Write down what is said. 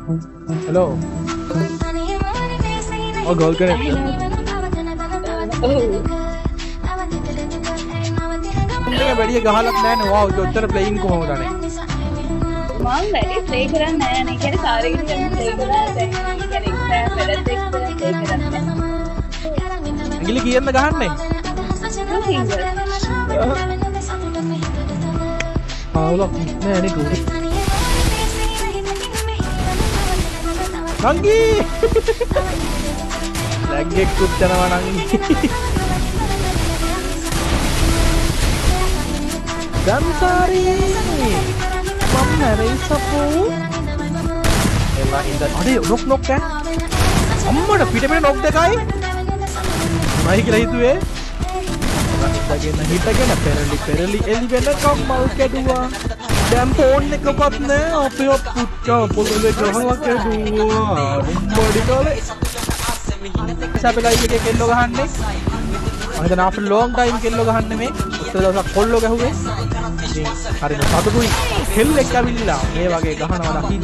hello. Oh, girl connect. මේක වැඩි ගහලක් නැහැ නේ. wow, ඔච්චර ප්ලේයින් කොහොමද අනේ? මම වැඩි ප්ලේ කරන්නේ නැහැ නේ. කියන්නේ කාර්යයකට යන ප්ලේ කරලා දැන් කියන්නේ එක්ස්ට්‍රා වැඩත් එක්ක ප්ලේ කරන්නේ. ඇඟිලි කීයෙන්ද ගහන්නේ? සිංගල්. ආවලක් නෑ නේ ටූරි. නංගි! ලැග් එකකුත් යනවා නංගි. Damsari, mama resapu. Ela indah. Ada nok kan? Amma ada pita nok dekai. Mai kira itu Kita kena perli eli bener kau mau kedua. Dan phone ni kau patne apa pucca boleh jalan kedua. Body kale. Siapa lagi ke kello gahanne? Angin after long time kello gahanne me. උත්තර දවසක් කොල්ලෝ ගැහුවේ. ඉතින් හරියට සතුටුයි. හෙල්ලෙක් ඇවිල්ලා මේ වගේ ගහනවා දකින්න.